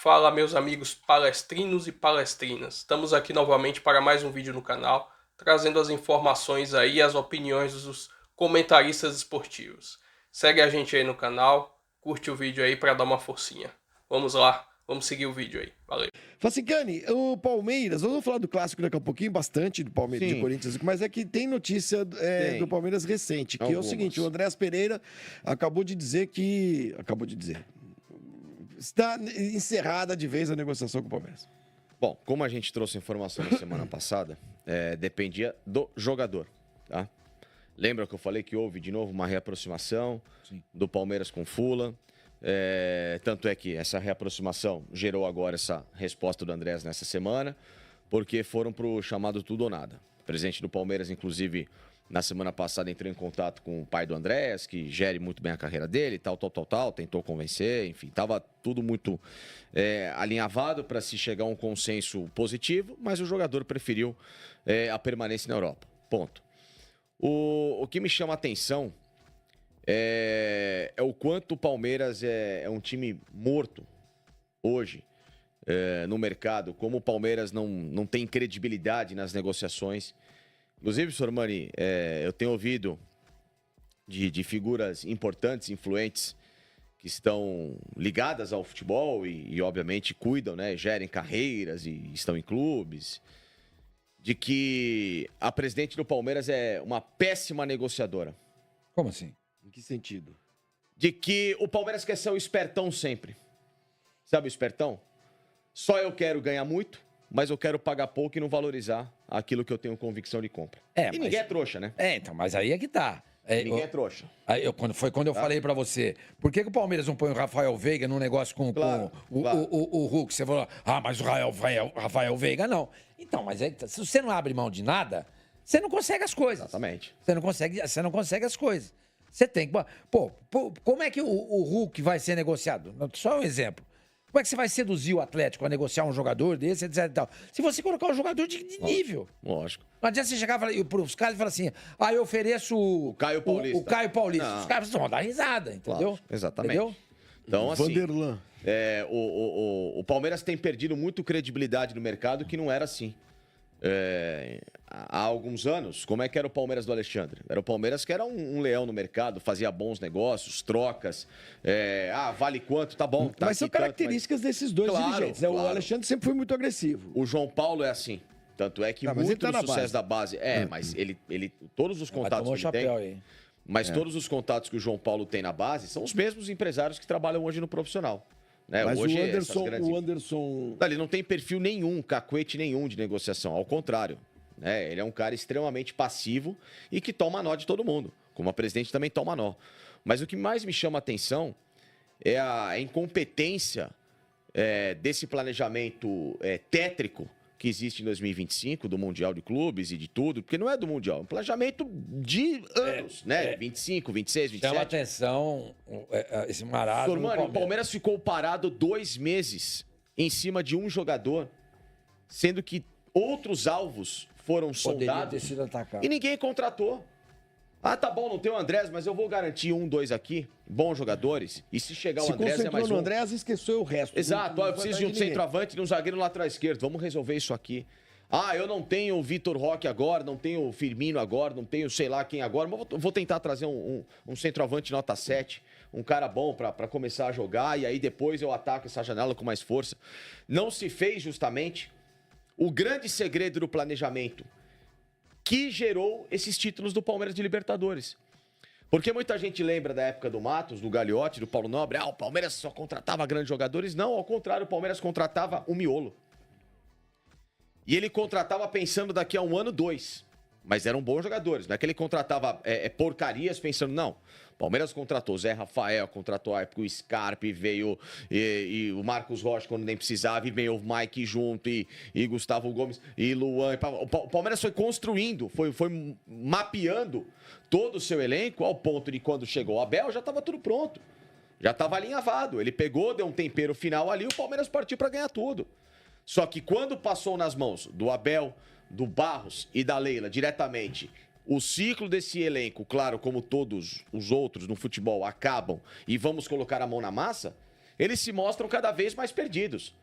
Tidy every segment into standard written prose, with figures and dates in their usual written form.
Fala, meus amigos palestrinos e palestrinas. Estamos aqui novamente para mais um vídeo no canal, trazendo as informações aí, as opiniões dos comentaristas esportivos. Segue a gente aí no canal, curte o vídeo aí para dar uma forcinha. Vamos lá, vamos seguir o vídeo aí. Valeu. Facicani, o Palmeiras, vamos falar do clássico daqui a pouquinho, bastante do Palmeiras, de Sim. Corinthians, mas é que tem notícia Tem. do Palmeiras recente, que é o Algumas. seguinte, o Andréas Pereira acabou de dizer, está encerrada de vez a negociação com o Palmeiras. Bom, como a gente trouxe informação na semana passada, dependia do jogador, tá? Lembra que eu falei que houve de novo uma reaproximação do Palmeiras com o Fula? Tanto é que essa reaproximação gerou agora essa resposta do Andrés nessa semana, porque foram para o chamado tudo ou nada. O presidente do Palmeiras, inclusive, na semana passada entrou em contato com o pai do Andrés, que gere muito bem a carreira dele, tal, tentou convencer, enfim, estava tudo muito alinhavado para se chegar a um consenso positivo, mas o jogador preferiu a permanência na Europa. Ponto. O que me chama a atenção é o quanto o Palmeiras é um time morto hoje no mercado, como o Palmeiras não tem credibilidade nas negociações. Inclusive, Sormani, eu tenho ouvido de figuras importantes, influentes, que estão ligadas ao futebol e obviamente, cuidam, né, gerem carreiras e estão em clubes, de que a presidente do Palmeiras é uma péssima negociadora. Como assim? Em que sentido? De que o Palmeiras quer ser o espertão sempre. Sabe o espertão? Só eu quero ganhar muito, mas eu quero pagar pouco e não valorizar aquilo que eu tenho convicção de compra. E ninguém é trouxa, né? Então, mas aí é que tá. Ninguém é trouxa. Quando eu falei pra você, por que o Palmeiras não põe o Rafael Veiga num negócio com o Hulk? Você falou, mas o Rafael Veiga não. Então, mas se você não abre mão de nada, você não consegue as coisas. Exatamente. Você não consegue as coisas. Você tem que... Pô, como é que o Hulk vai ser negociado? Só um exemplo. Como é que você vai seduzir o Atlético a negociar um jogador desse, etc e tal? Se você colocar um jogador de nível. Lógico. Não adianta você chegar pros caras e falar assim, eu ofereço o Caio Paulista. O Caio Paulista. Não. Os caras vão dar risada, entendeu? Claro, exatamente. Entendeu? Então, assim, Vanderlan. o Palmeiras tem perdido muito credibilidade no mercado, que não era assim. Há alguns anos, como é que era o Palmeiras do Alexandre? Era o Palmeiras que era um leão no mercado, fazia bons negócios, trocas. Vale quanto? Tá bom. Tá Mas são aqui tanto, características desses dois Claro, dirigentes, né? O claro. Alexandre sempre foi muito agressivo. O João Paulo é assim. Tanto é que Mas ele muito tá do na sucesso base. da base... Mas ele todos os contatos Tomou que o ele tem... chapéu aí. Mas todos os contatos que o João Paulo tem na base são os mesmos empresários que trabalham hoje no profissional. Né? Mas Hoje, o Anderson... Ele não tem perfil nenhum, cacuete nenhum de negociação. Ao contrário. Né? Ele é um cara extremamente passivo e que toma nó de todo mundo. Como a presidente também toma nó. Mas o que mais me chama a atenção é a incompetência desse planejamento tétrico que existe em 2025, do Mundial de Clubes e de tudo, porque não é do Mundial, é um planejamento de anos, né? 25, 26, 27. Chama atenção esse marasmo. Sormani, o Palmeiras ficou parado 2 meses em cima de um jogador, sendo que outros alvos foram Poderia ter soldados sido atacado. e ninguém contratou. Tá bom, não tem o Andrés, mas eu vou garantir 1, 2 aqui, bons jogadores, e se chegar o Andrés é mais no um. Andrés e esqueceu o resto. Exato, eu preciso de um ninguém. centroavante e um zagueiro no lateral esquerdo. Vamos resolver isso aqui. Eu não tenho o Vitor Roque agora, não tenho o Firmino agora, não tenho sei lá quem agora, mas vou tentar trazer um centroavante nota 7, um cara bom pra começar a jogar, e aí depois eu ataco essa janela com mais força. Não se fez justamente o grande segredo do planejamento que gerou esses títulos do Palmeiras de Libertadores. Porque muita gente lembra da época do Matos, do Gagliotti, do Paulo Nobre. O Palmeiras só contratava grandes jogadores. Não, ao contrário, o Palmeiras contratava o miolo. E ele contratava pensando daqui a 1 ano, 2. Mas eram bons jogadores. Não é que ele contratava porcarias pensando, não. Palmeiras contratou o Zé Rafael, contratou a época o Scarpe, veio e o Marcos Rocha quando nem precisava, e veio o Mike junto, e Gustavo Gomes, e Luan. O Palmeiras foi construindo, foi mapeando todo o seu elenco ao ponto de quando chegou o Abel, já estava tudo pronto. Já estava alinhavado. Ele pegou, deu um tempero final ali, o Palmeiras partiu para ganhar tudo. Só que quando passou nas mãos do Abel, do Barros e da Leila diretamente, o ciclo desse elenco, claro, como todos os outros no futebol, acabam e vamos colocar a mão na massa, eles se mostram cada vez mais perdidos.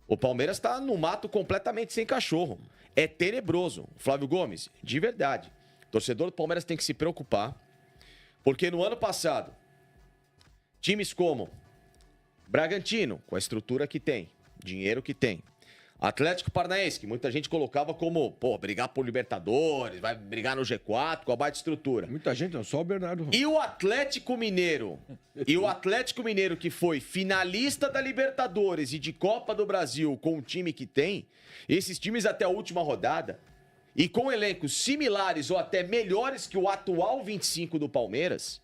O Palmeiras está no mato completamente sem cachorro. É tenebroso. Flávio Gomes, de verdade. O torcedor do Palmeiras tem que se preocupar, porque no ano passado, times como Bragantino, com a estrutura que tem, dinheiro que tem, Atlético Paranaense, que muita gente colocava como, brigar por Libertadores, vai brigar no G4 com a baita estrutura. Muita gente, não, só o Bernardo. E o Atlético Mineiro, que foi finalista da Libertadores e de Copa do Brasil com o time que tem, esses times até a última rodada, e com elencos similares ou até melhores que o atual 25 do Palmeiras,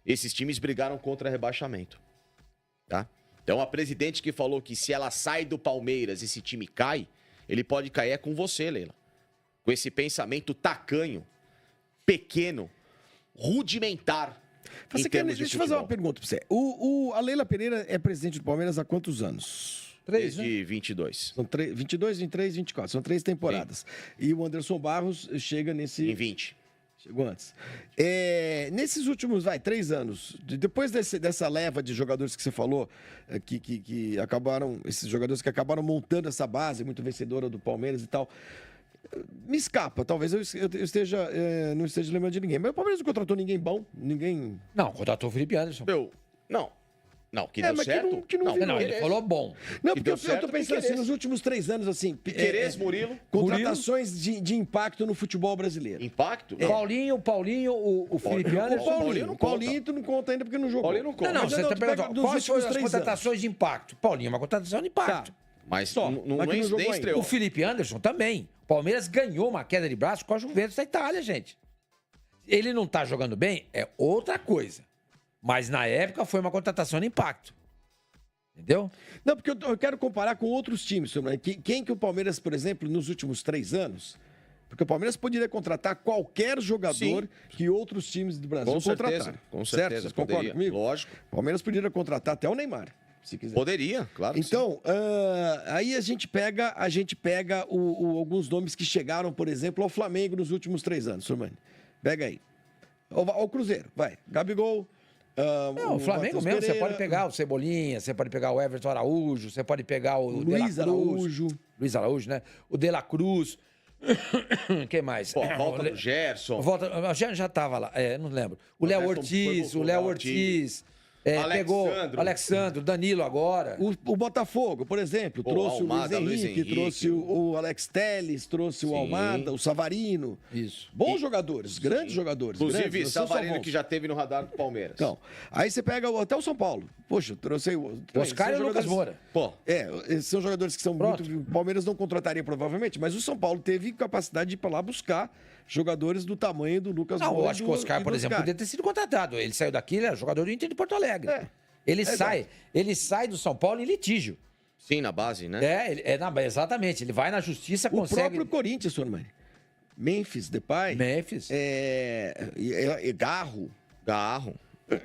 esses times brigaram contra rebaixamento. Tá? Então, a presidente que falou que se ela sai do Palmeiras, esse time cai, ele pode cair com você, Leila. Com esse pensamento tacanho, pequeno, rudimentar. Deixa eu fazer uma pergunta pra você. A Leila Pereira é presidente do Palmeiras há quantos anos? 3, Desde 22. São 22, 23, 24. São 3 temporadas. E o Anderson Barros chega nesse... Em 20. Chegou antes. Nesses últimos, 3 anos, depois dessa leva de jogadores que você falou, que acabaram, esses jogadores que acabaram montando essa base muito vencedora do Palmeiras e tal, me escapa, talvez eu esteja, não esteja lembrando de ninguém. Mas o Palmeiras não contratou ninguém bom, ninguém... Não, contratou o Felipe Anderson. Não, que deu mas certo. que não virou. Não, ele falou bom. Não, Que porque deu eu certo, tô pensando assim, nos últimos 3 anos, assim... Piquerez, Murilo. Contratações de impacto no futebol brasileiro. Impacto? Paulinho, o Felipe Anderson. Paulinho tu não conta ainda porque não jogou. Paulinho não conta. Não, Mas você eu tá pego perguntando, dos quais foram últimos as 3 contratações de impacto? Paulinho é uma contratação de impacto. Mas Só, não mas que não jogou ainda. estreou. O Felipe Anderson também. O Palmeiras ganhou uma queda de braço com a Juventus da Itália, gente. Ele não tá jogando bem, é outra coisa. Mas na época foi uma contratação de impacto. Entendeu? Não, porque eu quero comparar com outros times. Quem que o Palmeiras, por exemplo, nos últimos 3 anos... Porque o Palmeiras poderia contratar qualquer jogador que outros times do Brasil contrataram. Com certeza. Certo? Vocês concordam comigo? Lógico. O Palmeiras poderia contratar até o Neymar, se quiser. Poderia, claro que Então, aí a gente pega alguns nomes que chegaram, por exemplo, ao Flamengo nos últimos 3 anos, Sormani. Pega aí. Ao Cruzeiro, vai. Gabigol. O Flamengo Matheus mesmo, você Pereira, pode pegar o Cebolinha, você pode pegar o Everton Araújo, você pode pegar o Luiz Araújo. Luiz Araújo, né? O De La Cruz. Quem mais? Volta do Gerson. Já tava lá, não lembro. O Léo Ortiz, Alexandro. pegou Alexandro, Danilo agora. O Botafogo, por exemplo, trouxe Almada, o Luiz Henrique, trouxe o Alex Telles, trouxe o Almada, o Savarino. Isso. Bons jogadores, grandes jogadores. Inclusive, grandes, Savarino, que já teve no radar do Palmeiras. Então, aí você pega até o São Paulo. Poxa, trouxe o Oscar e o Lucas Moura. Pô, esses são jogadores que são Pronto. muito... O Palmeiras não contrataria provavelmente, mas o São Paulo teve capacidade de ir pra lá buscar jogadores do tamanho do Lucas Não, Moura. eu acho que o Oscar, por exemplo, poderia ter sido contratado. Ele saiu daqui, ele era jogador do Inter de Porto Alegre. Ele sai do São Paulo em litígio. sim, na base, né? Exatamente. Ele vai na justiça, O consegue... próprio Corinthians, senhor Mãe. Memphis, Depay. Memphis. Garro. Garro.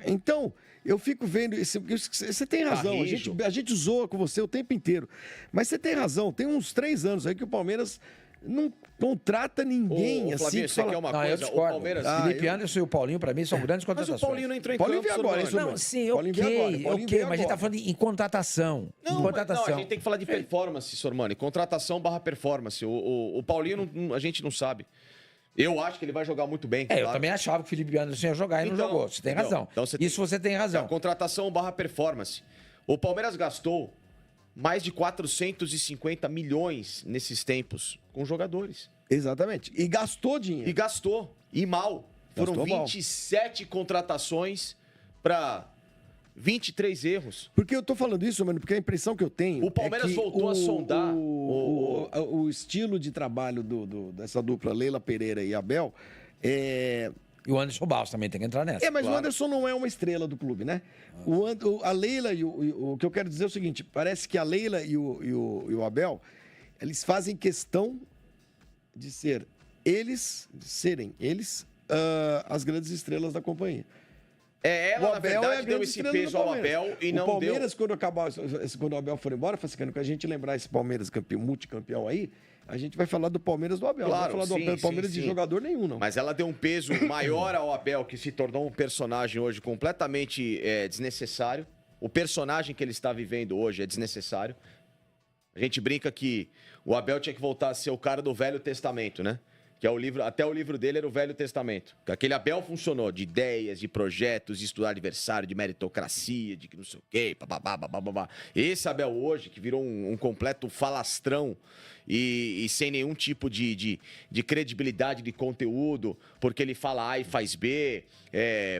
Então, eu fico vendo isso. Você tem razão. Carrijo. A gente zoa com você o tempo inteiro. Mas você tem razão. Tem uns 3 anos aí que o Palmeiras não contrata ninguém Ô, assim. Flavinho, Que você fala... quer uma Não, eu coisa? O discordo. Palmeiras... Felipe Anderson e o Paulinho, pra mim, são grandes Mas contratações. o Paulinho não entrou em Paulinho campo, veio agora, Sormani. isso Não, sim, Paulinho veio agora, Paulinho ok, veio mas a gente tá agora. falando em contratação. Não, Em mas- contratação. não, a gente tem que falar de performance, Sormani. Contratação / performance. O Paulinho, a gente não sabe. Eu acho que ele vai jogar muito bem. Eu claro. também achava que o Felipe Anderson ia jogar e não Então, jogou. Você tem entendeu? razão. Então Isso você tem razão. Contratação / performance. O Palmeiras gastou mais de 450 milhões nesses tempos com jogadores. Exatamente. E gastou dinheiro. E gastou. E mal. Foram Gastou mal. 27 contratações para 23 erros. Porque eu tô falando isso, mano, porque a impressão que eu tenho. O Palmeiras é que voltou a sondar o estilo de trabalho dessa dupla Leila Pereira e Abel é. E o Anderson Barros também tem que entrar nessa. Mas claro. o Anderson não é uma estrela do clube, né? A Leila e o que eu quero dizer é o seguinte: parece que a Leila e o Abel, eles fazem questão de serem eles as grandes estrelas da companhia. Ela, O na Abel é a verdade, deu grande esse estrela do peso ao Palmeiras. Abel e O não Palmeiras, deu. quando o Abel for embora, Fascicano, que a gente lembrar esse Palmeiras multicampeão aí, a gente vai falar do Palmeiras do Abel. Claro, não vai falar sim, do Palmeiras sim, de sim. jogador nenhum, não. Mas ela deu um peso maior ao Abel, que se tornou um personagem hoje completamente desnecessário. O personagem que ele está vivendo hoje é desnecessário. A gente brinca que o Abel tinha que voltar a ser o cara do Velho Testamento, né? Que é o livro, até o livro dele era o Velho Testamento. Aquele Abel funcionou de ideias, de projetos, de estudar adversário, de meritocracia, de que não sei o quê, babá. Esse Abel hoje, que virou um completo falastrão e sem nenhum tipo de credibilidade de conteúdo, porque ele fala A e faz B,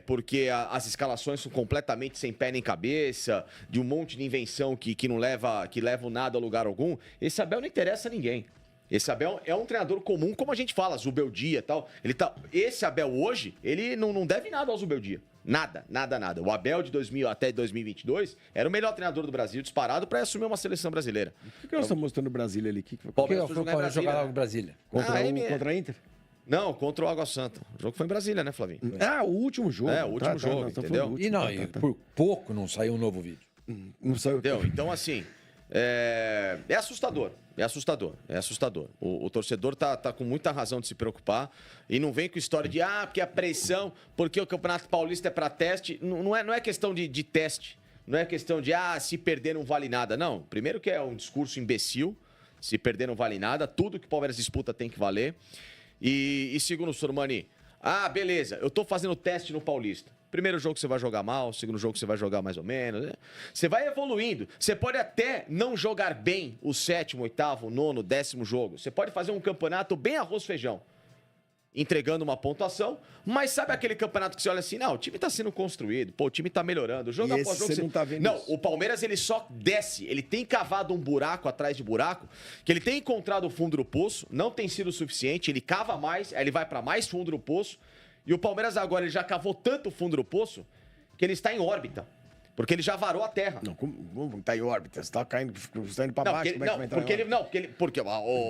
porque as escalações são completamente sem pé nem cabeça, de um monte de invenção que não leva nada a lugar algum, esse Abel não interessa a ninguém. Esse Abel é um treinador comum, como a gente fala, Zubeldia e tal. Esse Abel hoje, ele não deve nada ao Zubeldia. Nada. O Abel de 2000 até 2022 era o melhor treinador do Brasil, disparado para assumir uma seleção brasileira. Por que nós estamos mostrando o Brasília ali? Por que foi jogar logo em Brasília? Contra a Inter? Não, contra o Água Santa. O jogo foi em Brasília, né, Flavinho? O último jogo. O último jogo, entendeu? Por pouco não saiu um novo vídeo. Não saiu. Entendeu? Então, assim, é assustador. O torcedor tá com muita razão de se preocupar e não vem com história de porque a pressão, porque o Campeonato Paulista é para teste. Não é questão de teste. Não é questão de se perder não vale nada. Não. Primeiro que é um discurso imbecil. Se perder não vale nada. Tudo que o Palmeiras disputa tem que valer. E segundo o Sormani, beleza, eu tô fazendo teste no Paulista. Primeiro jogo você vai jogar mal, segundo jogo você vai jogar mais ou menos. Né? Você vai evoluindo. Você pode até não jogar bem o 7º, 8º, 9º, 10º jogo. Você pode fazer um campeonato bem arroz-feijão, entregando uma pontuação, mas sabe aquele campeonato que você olha assim, não, o time tá sendo construído, o time tá melhorando. O jogo após jogo você não tá vendo Não, isso. o Palmeiras ele só desce, ele tem cavado um buraco atrás de buraco, que ele tem encontrado o fundo do poço, não tem sido o suficiente, ele cava mais, aí ele vai para mais fundo do poço. E o Palmeiras agora ele já cavou tanto o fundo do poço que ele está em órbita. Porque ele já varou a terra. Não, como tá em órbita? Você tá caindo, você tá indo pra baixo, como é que vai entrar porque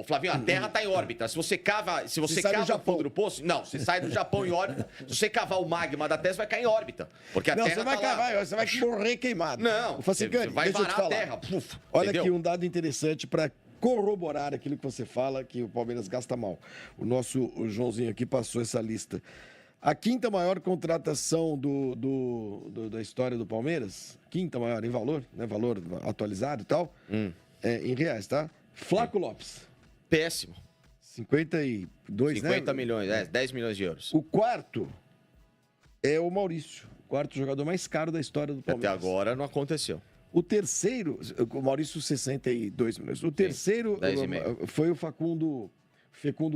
Flavinho, a terra tá em órbita. Se você cava o fundo do poço, não, você sai do Japão em órbita. Se você cavar o magma da terra, você vai cair em órbita. Porque a terra você vai cavar, você vai morrer queimado. Não, você vai varar a terra. Olha aqui um dado interessante para corroborar aquilo que você fala, que o Palmeiras gasta mal. O Joãozinho aqui passou essa lista. A quinta maior contratação da história do Palmeiras, quinta maior em valor, né? Valor atualizado e tal, em reais, tá? Flávio Lopes. Péssimo. 52, 50 milhões, 10 milhões de euros. O quarto é o Maurício, o quarto jogador mais caro da história do Palmeiras. Até agora não aconteceu. O terceiro, o Maurício, 62 milhões. O terceiro foi o Fecundo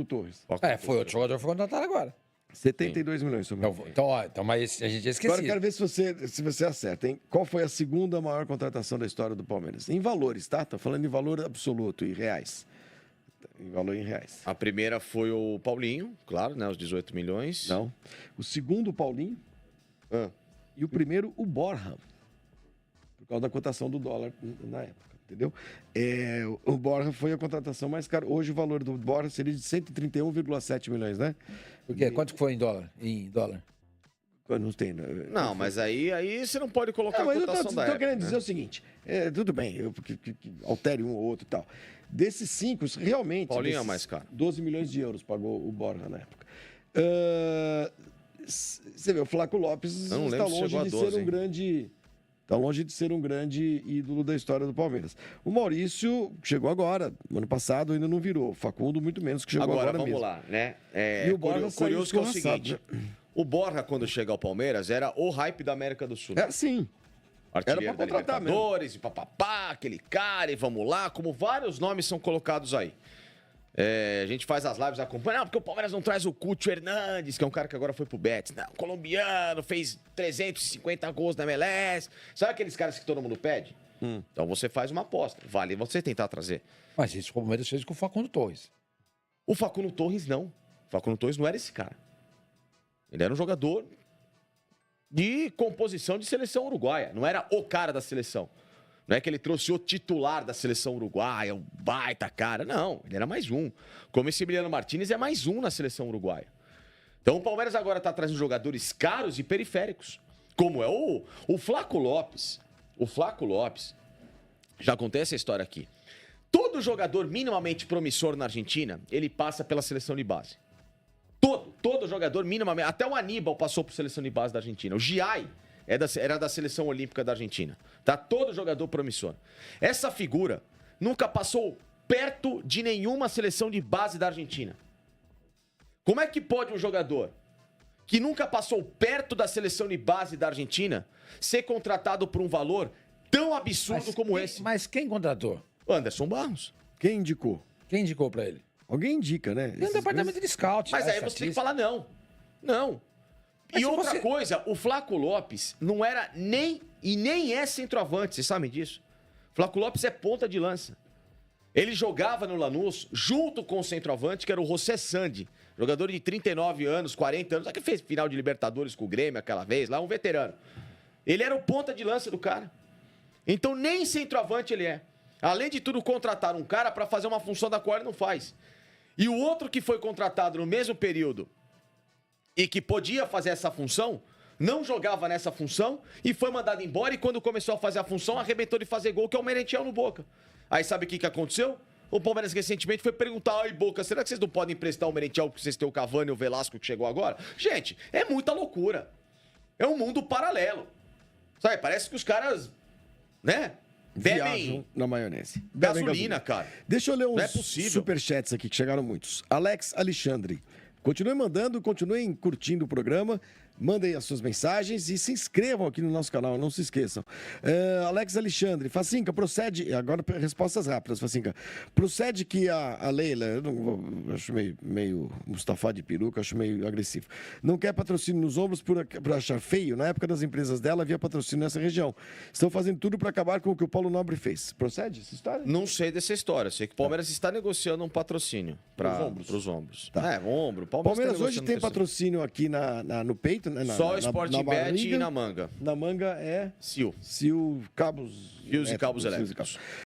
Torres. Foi outro jogador que foi contratado agora. 72 milhões. Então, mas a gente tinha esquecido. Agora eu quero ver se você acerta, hein? Qual foi a segunda maior contratação da história do Palmeiras? Em valores, tá? Tô falando em valor absoluto, em reais. Em valor em reais. A primeira foi o Paulinho, claro, né? Os 18 milhões. Não. O segundo, o Paulinho. E o primeiro, o Borja. Por causa da cotação do dólar na época. Entendeu? O Borja foi a contratação mais cara. Hoje o valor do Borja seria de 131,7 milhões, né? Por quê? Quanto foi em dólar? Não tem. Não, mas aí você não pode colocar a cotação da época. Eu tô querendo dizer o seguinte, tudo bem, que altere um ou outro e tal. Desses 5, realmente... Paulinho é mais caro. 12 milhões de euros pagou o Borja na época. Você vê, o Flávio Lopes está longe de ser um grande... Está longe de ser um grande ídolo da história do Palmeiras. O Maurício chegou agora. No ano passado ainda não virou. Facundo, muito menos, que chegou agora mesmo. Vamos lá, né? E o Borja curioso que é o seguinte. O Borja, quando chega ao Palmeiras, era o hype da América do Sul. Sim. Artilheiro da Libertadores, e papapá, aquele cara, e vamos lá. Como vários nomes são colocados aí. A gente faz as lives acompanhando, porque o Palmeiras não traz o Cúcio Hernandes, que é um cara que agora foi pro Betis. Não, colombiano, fez 350 gols na MLS. Sabe aqueles caras que todo mundo pede? Então você faz uma aposta. Vale você tentar trazer. Mas isso o Palmeiras fez com o Facundo Torres. O Facundo Torres não. O Facundo Torres não era esse cara. Ele era um jogador de composição de seleção uruguaia. Não era o cara da seleção. Não é que ele trouxe o titular da seleção uruguaia, um baita cara. Não, ele era mais um. Como esse Emiliano Martínez é mais um na seleção uruguaia. Então o Palmeiras agora está trazendo jogadores caros e periféricos. Como é o Flávio Lopes. O Flávio Lopes. Já contei essa história aqui. Todo jogador minimamente promissor na Argentina, ele passa pela seleção de base. Todo jogador minimamente. Até o Aníbal passou por seleção de base da Argentina. O Giai era da seleção olímpica da Argentina. Tá todo jogador promissor. Essa figura nunca passou perto de nenhuma seleção de base da Argentina. Como é que pode um jogador que nunca passou perto da seleção de base da Argentina ser contratado por um valor tão absurdo como esse? Mas quem contratou? Anderson Barros. Quem indicou? Quem indicou pra ele? Alguém indica, né? Tem um departamento de scout. Mas aí você tem que falar não. Não. Mas E se outra você- coisa, o Flaco Lopes não era nem é centroavante, vocês sabem disso? Flaco Lopes é ponta de lança. Ele jogava no Lanús junto com o centroavante, que era o José Sandi, jogador de 39 anos, 40 anos, que fez final de Libertadores com o Grêmio aquela vez, lá um veterano. Ele era o ponta de lança do cara. Então nem centroavante ele é. Além de tudo, contrataram um cara para fazer uma função da qual ele não faz. E o outro que foi contratado no mesmo período e que podia fazer essa função, não jogava nessa função e foi mandado embora. E quando começou a fazer a função, arrebentou de fazer gol, que é o Merentiel no Boca. Aí sabe o que aconteceu? O Palmeiras recentemente foi perguntar: ai, Boca, será que vocês não podem emprestar o Merentiel porque vocês têm o Cavani e o Velasco que chegou agora? Gente, é muita loucura. É um mundo paralelo. Sabe, parece que os caras, né, Viajam bebem na maionese. Bebem gasolina, cara. Deixa eu ler Não é uns possível. superchats aqui, que chegaram muitos. Alex Alexandre. Continuem mandando, continuem curtindo o programa. Mandem as suas mensagens e se inscrevam aqui no nosso canal, não se esqueçam. Alex Alexandre, Facinca, procede. Agora, respostas rápidas, Facinca. Procede que a Leila, eu acho meio Mustafa de peruca, acho meio agressivo. Não quer patrocínio nos ombros por achar feio. Na época das empresas dela, havia patrocínio nessa região. Estão fazendo tudo para acabar com o que o Paulo Nobre fez. Procede essa história? Não sei dessa história. Sei que o Palmeiras está negociando um patrocínio para os ombros. Tá. Ombro. Palmeiras tá hoje tem negociando patrocínio aqui no peito, né? Só o Sporting Bet barriga. e na manga. Na manga é Sil. Sil Cabos. Fios e cabos elétricos.